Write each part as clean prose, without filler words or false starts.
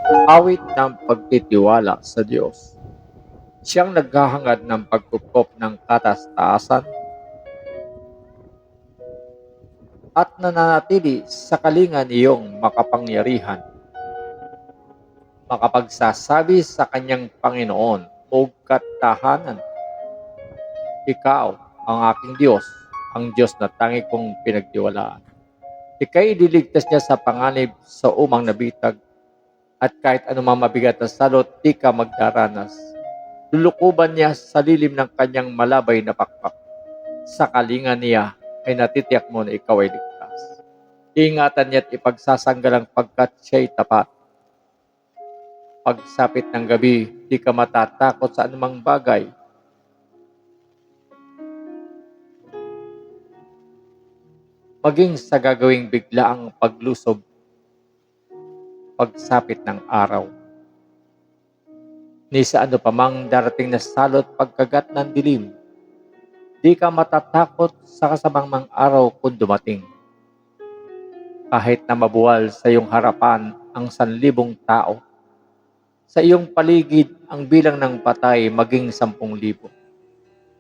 Awit ng pagtitiwala sa Diyos. Siyang naghahangad ng pagkupkop ng katas-taasan at nananatili sa kalingan iyong makapangyarihan. Makapagsasabi sa kanyang Panginoon, Mugkat tahanan, ikaw ang aking Diyos, ang Diyos na tangi kong pinagtiwalaan. Ika'y ililigtas niya sa panganib sa umang nabitag, at kahit anumang mabigat na salot, di ka magdaranas. Lulukuban niya sa lilim ng kanyang malabay na pakpak. Sa kalingan niya ay natitiyak mo na ikaw ay ligtas. Ingatan niya at ipagsasanggalang pagkat siya'y tapat. Pagsapit ng gabi, di ka matatakot sa anumang bagay. Maging sa gagawing biglaang paglusob, pagsapit ng araw. Ni sa ano pamang darating na salot pagkagat ng dilim, di ka matatakot sa kasamang araw kung dumating. Kahit na mabuwal sa iyong harapan ang 1,000 tao, sa iyong paligid ang bilang ng patay maging 10,000.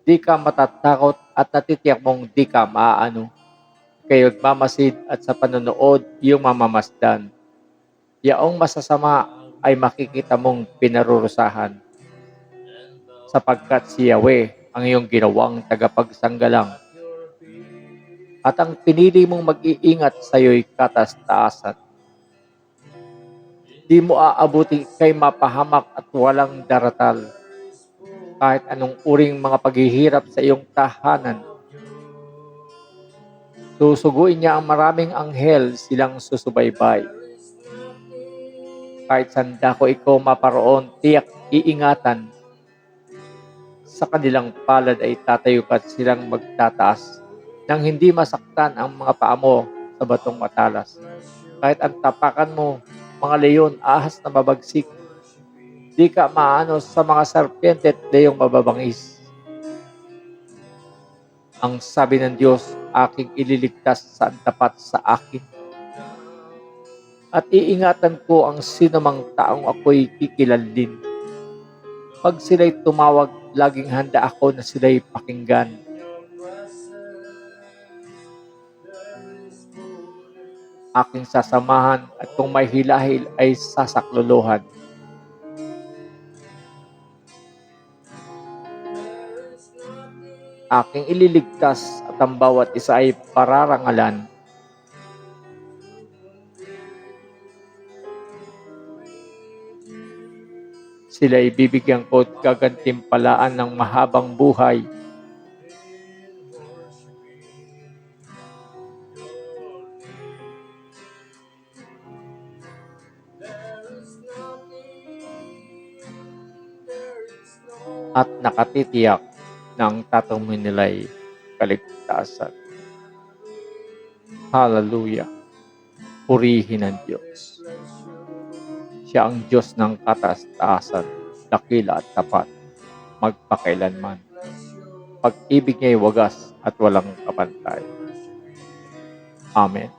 Di ka matatakot at natitiyak mong di ka maaano. Kayo magmamasid at sa panonood iyong mamamasdan. Yaong masasama ay makikita mong pinarurusahan. Sapagkat si Yahweh ang iyong ginawang tagapagsanggalang. At ang pinili mong mag-iingat sa iyo'y katas-taasan. Di mo aabuti kay mapahamak at walang daratal. Kahit anong uring mga paghihirap sa iyong tahanan. Susuguin niya ang maraming anghel silang susubaybay. Kahit sanda ko ikaw maparoon, tiyak iingatan. Sa kanilang palad ay tatayo ka at silang magtataas nang hindi masaktan ang mga paa mo sa batong matalas. Kahit ang tapakan mo, mga leyon, ahas na mabagsik, di ka maano sa mga serpente at leyong mababangis. Ang sabi ng Diyos, aking ililigtas sa tapat sa akin. At iingatan ko ang sinumang taong ako'y kikilalin. Pag sila'y tumawag, laging handa ako na sila'y pakinggan. Aking sasamahan at kung may hilahil ay sasaklolohan. Aking ililigtas at ang bawat isa ay pararangalan. Sila'y bibigyan ko at gagantimpalaan ng mahabang buhay. At nakatitiyak na ang tatanungin nila'y kaligtasan. Hallelujah! Purihin ang Diyos. Siya ang Diyos ng katas-taasan, dakila at tapat, magpakailanman. Pag-ibig niya'y wagas at walang kapantay. Amen.